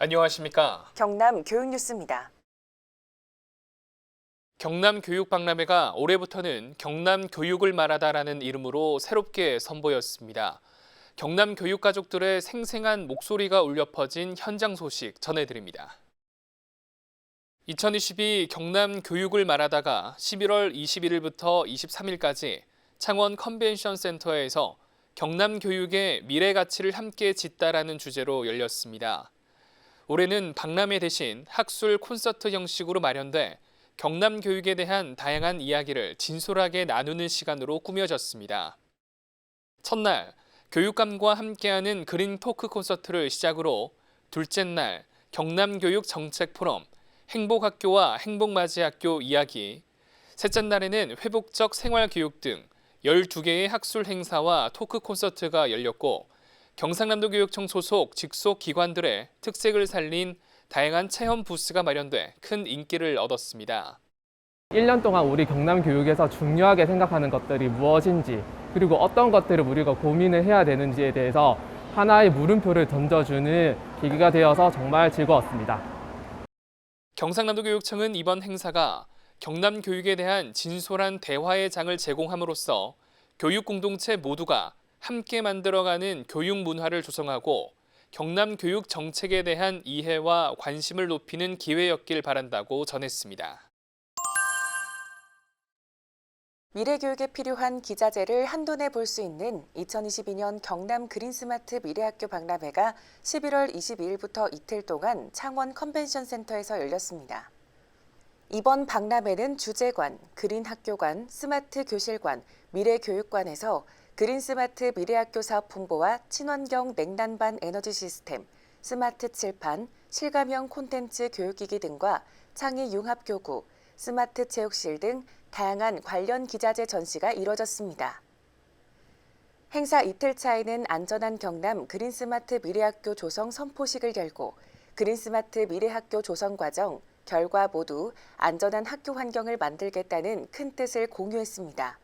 안녕하십니까. 경남 교육뉴스입니다. 경남 교육박람회가 올해부터는 경남 교육을 말하다라는 이름으로 새롭게 선보였습니다. 경남 교육 가족들의 생생한 목소리가 울려 퍼진 현장 소식 전해드립니다. 2022 경남 교육을 말하다가 11월 21일부터 23일까지 창원 컨벤션 센터에서 경남 교육의 미래 가치를 함께 짓다라는 주제로 열렸습니다. 올해는 박람회 대신 학술 콘서트 형식으로 마련돼 경남 교육에 대한 다양한 이야기를 진솔하게 나누는 시간으로 꾸며졌습니다. 첫날, 교육감과 함께하는 그린 토크 콘서트를 시작으로 둘째 날, 경남 교육 정책 포럼, 행복학교와 행복맞이학교 이야기, 셋째 날에는 회복적 생활교육 등 12개의 학술 행사와 토크 콘서트가 열렸고 경상남도 교육청 소속 직속 기관들의 특색을 살린 다양한 체험 부스가 마련돼 큰 인기를 얻었습니다. 1년 동안 우리 경남 교육에서 중요하게 생각하는 것들이 무엇인지, 그리고 어떤 것들을 우리가 고민을 해야 되는지에 대해서 하나의 물음표를 던져주는 계기가 되어서 정말 즐거웠습니다. 경상남도 교육청은 이번 행사가 경남 교육에 대한 진솔한 대화의 장을 제공함으로써 교육 공동체 모두가 함께 만들어가는 교육 문화를 조성하고 경남 교육 정책에 대한 이해와 관심을 높이는 기회였길 바란다고 전했습니다. 미래교육에 필요한 기자재를 한눈에 볼 수 있는 2022년 경남 그린스마트 미래학교 박람회가 11월 22일부터 이틀 동안 창원 컨벤션 센터에서 열렸습니다. 이번 박람회는 주재관, 그린학교관, 스마트 교실관, 미래교육관에서 그린스마트 미래학교 사업 홍보와 친환경 냉난방 에너지 시스템, 스마트 칠판, 실감형 콘텐츠 교육기기 등과 창의 융합교구, 스마트 체육실 등 다양한 관련 기자재 전시가 이뤄졌습니다. 행사 이틀 차에는 안전한 경남 그린스마트 미래학교 조성 선포식을 열고 그린스마트 미래학교 조성 과정, 결과 모두 안전한 학교 환경을 만들겠다는 큰 뜻을 공유했습니다.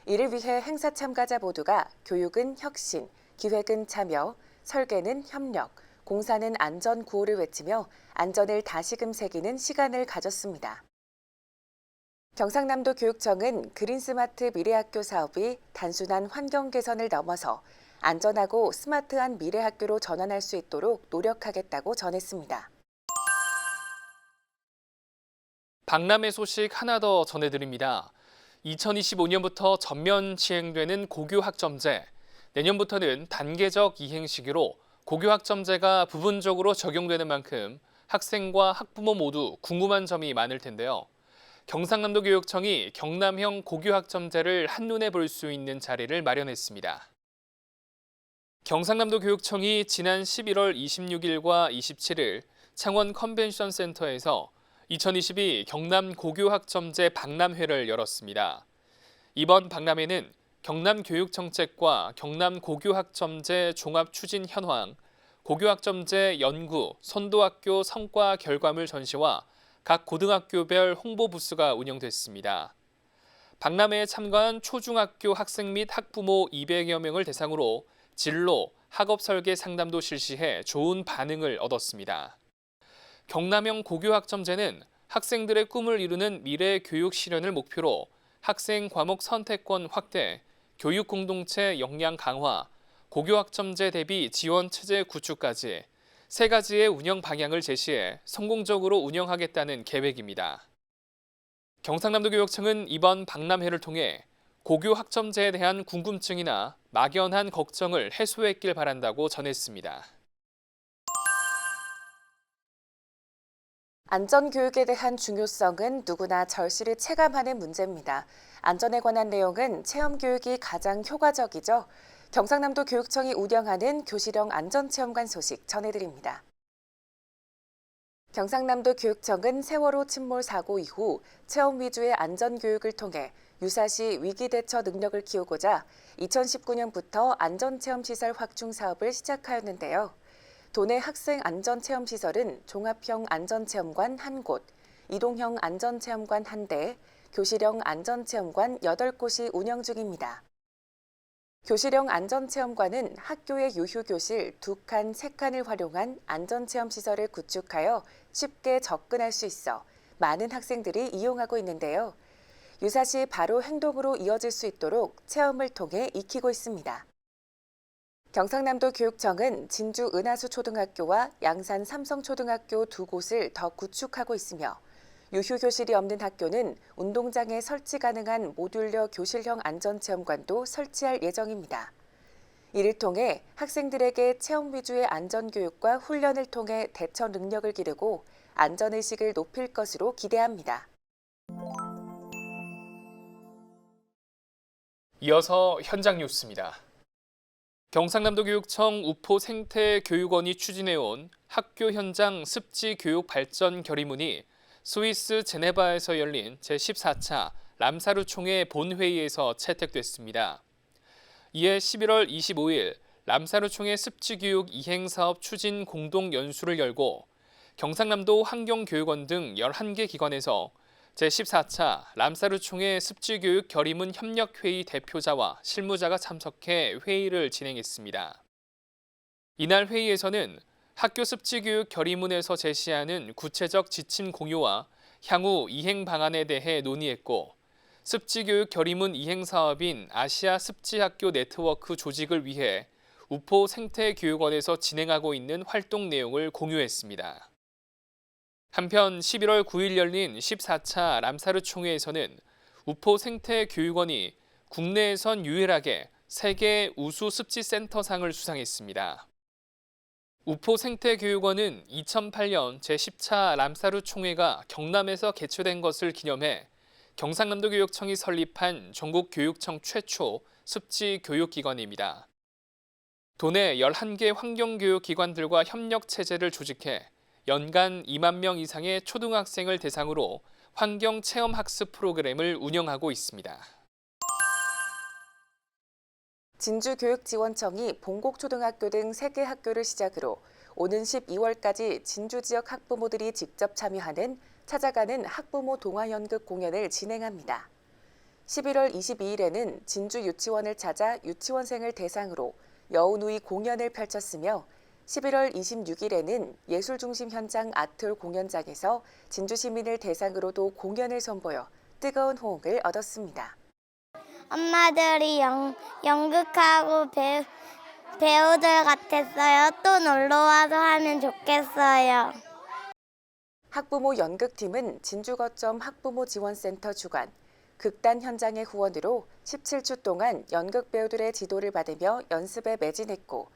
이를 위해 행사 참가자 모두가 교육은 혁신, 기획은 참여, 설계는 협력, 공사는 안전 구호를 외치며 안전을 다시금 새기는 시간을 가졌습니다. 경상남도 교육청은 그린스마트 미래학교 사업이 단순한 환경 개선을 넘어서 안전하고 스마트한 미래학교로 전환할 수 있도록 노력하겠다고 전했습니다. 박람회 소식 하나 더 전해드립니다. 2025년부터 전면 시행되는 고교학점제, 내년부터는 단계적 이행 시기로 고교학점제가 부분적으로 적용되는 만큼 학생과 학부모 모두 궁금한 점이 많을 텐데요. 경상남도 교육청이 경남형 고교학점제를 한눈에 볼 수 있는 자리를 마련했습니다. 경상남도 교육청이 지난 11월 26일과 27일 창원 컨벤션 센터에서 2022 경남 고교학점제 박람회를 열었습니다. 이번 박람회는 경남 교육정책과 경남 고교학점제 종합추진 현황, 고교학점제 연구, 선도학교 성과 결과물 전시와 각 고등학교별 홍보 부스가 운영됐습니다. 박람회에 참가한 초중학교 학생 및 학부모 200여 명을 대상으로 진로, 학업 설계 상담도 실시해 좋은 반응을 얻었습니다. 경남형 고교학점제는 학생들의 꿈을 이루는 미래 교육 실현을 목표로 학생 과목 선택권 확대, 교육 공동체 역량 강화, 고교학점제 대비 지원 체제 구축까지 세 가지의 운영 방향을 제시해 성공적으로 운영하겠다는 계획입니다. 경상남도 교육청은 이번 박람회를 통해 고교학점제에 대한 궁금증이나 막연한 걱정을 해소했길 바란다고 전했습니다. 안전교육에 대한 중요성은 누구나 절실히 체감하는 문제입니다. 안전에 관한 내용은 체험교육이 가장 효과적이죠. 경상남도 교육청이 운영하는 교실형 안전체험관 소식 전해드립니다. 경상남도 교육청은 세월호 침몰 사고 이후 체험 위주의 안전교육을 통해 유사시 위기대처 능력을 키우고자 2019년부터 안전체험시설 확충 사업을 시작하였는데요. 도내 학생 안전체험시설은 종합형 안전체험관 1곳, 이동형 안전체험관 1대, 교실형 안전체험관 8곳이 운영 중입니다. 교실형 안전체험관은 학교의 유휴교실 2칸, 3칸을 활용한 안전체험시설을 구축하여 쉽게 접근할 수 있어 많은 학생들이 이용하고 있는데요. 유사시 바로 행동으로 이어질 수 있도록 체험을 통해 익히고 있습니다. 경상남도 교육청은 진주 은하수 초등학교와 양산 삼성초등학교 2곳을 더 구축하고 있으며 유휴교실이 없는 학교는 운동장에 설치 가능한 모듈러 교실형 안전체험관도 설치할 예정입니다. 이를 통해 학생들에게 체험 위주의 안전교육과 훈련을 통해 대처 능력을 기르고 안전의식을 높일 것으로 기대합니다. 이어서 현장 뉴스입니다. 경상남도 교육청 우포 생태교육원이 추진해온 학교 현장 습지 교육 발전 결의문이 스위스 제네바에서 열린 제14차 람사르 총회 본회의에서 채택됐습니다. 이에 11월 25일 람사르 총회 습지교육 이행사업 추진 공동연수를 열고 경상남도 환경교육원 등 11개 기관에서 제14차 람사르 총회 습지교육 결의문 협력회의 대표자와 실무자가 참석해 회의를 진행했습니다. 이날 회의에서는 학교 습지교육 결의문에서 제시하는 구체적 지침 공유와 향후 이행 방안에 대해 논의했고 습지교육 결의문 이행 사업인 아시아 습지학교 네트워크 조직을 위해 우포 생태교육원에서 진행하고 있는 활동 내용을 공유했습니다. 한편 11월 9일 열린 14차 람사르 총회에서는 우포 생태교육원이 국내에선 유일하게 세계 우수 습지센터상을 수상했습니다. 우포 생태교육원은 2008년 제10차 람사르 총회가 경남에서 개최된 것을 기념해 경상남도 교육청이 설립한 전국 교육청 최초 습지 교육기관입니다. 도내 11개 환경교육기관들과 협력체제를 조직해 연간 2만 명 이상의 초등학생을 대상으로 환경체험학습 프로그램을 운영하고 있습니다. 진주교육지원청이 봉곡초등학교 등 3개 학교를 시작으로 오는 12월까지 진주 지역 학부모들이 직접 참여하는 찾아가는 학부모 동화연극 공연을 진행합니다. 11월 22일에는 진주 유치원을 찾아 유치원생을 대상으로 여우누이 공연을 펼쳤으며 11월 26일에는 예술중심 현장 아트홀 공연장에서 진주 시민을 대상으로도 공연을 선보여 뜨거운 호응을 얻었습니다. 엄마들이 연극하고 배우들 같았어요. 또 놀러와서 하면 좋겠어요. 학부모 연극팀은 진주거점 학부모 지원센터 주관, 극단 현장의 후원으로 17주 동안 연극 배우들의 지도를 받으며 연습에 매진했고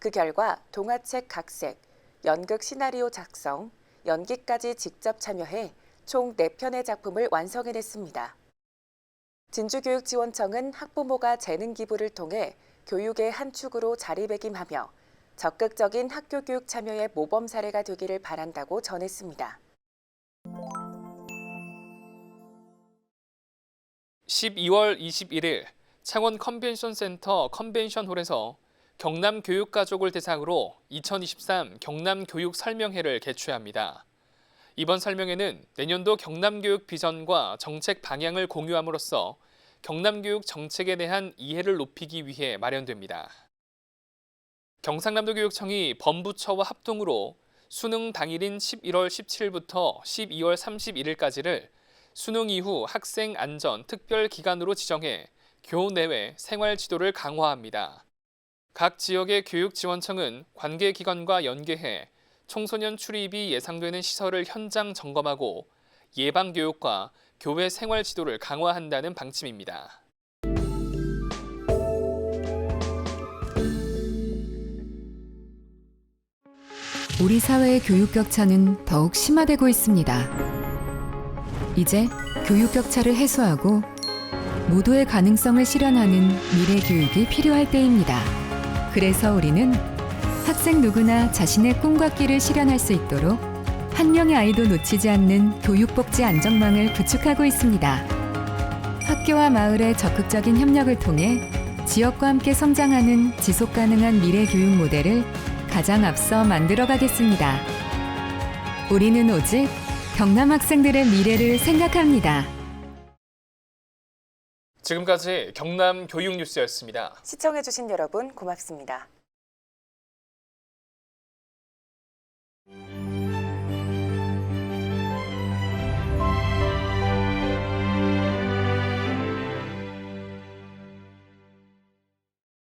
그 결과 동화책 각색, 연극 시나리오 작성, 연기까지 직접 참여해 총 4편의 작품을 완성해냈습니다. 진주교육지원청은 학부모가 재능 기부를 통해 교육의 한 축으로 자리매김하며 적극적인 학교 교육 참여의 모범 사례가 되기를 바란다고 전했습니다. 12월 21일 창원 컨벤션센터 컨벤션홀에서 경남교육가족을 대상으로 2023 경남교육설명회를 개최합니다. 이번 설명회는 내년도 경남교육 비전과 정책 방향을 공유함으로써 경남교육 정책에 대한 이해를 높이기 위해 마련됩니다. 경상남도 교육청이 범부처와 합동으로 수능 당일인 11월 17일부터 12월 31일까지를 수능 이후 학생 안전 특별 기간으로 지정해 교내외 생활 지도를 강화합니다. 각 지역의 교육지원청은 관계기관과 연계해 청소년 출입이 예상되는 시설을 현장 점검하고 예방교육과 교외 생활 지도를 강화한다는 방침입니다. 우리 사회의 교육 격차는 더욱 심화되고 있습니다. 이제 교육 격차를 해소하고 모두의 가능성을 실현하는 미래 교육이 필요할 때입니다. 그래서 우리는 학생 누구나 자신의 꿈과 끼를 실현할 수 있도록 한 명의 아이도 놓치지 않는 교육복지 안전망을 구축하고 있습니다. 학교와 마을의 적극적인 협력을 통해 지역과 함께 성장하는 지속가능한 미래 교육 모델을 가장 앞서 만들어가겠습니다. 우리는 오직 경남 학생들의 미래를 생각합니다. 지금까지 경남 교육뉴스였습니다. 시청해주신 여러분 고맙습니다.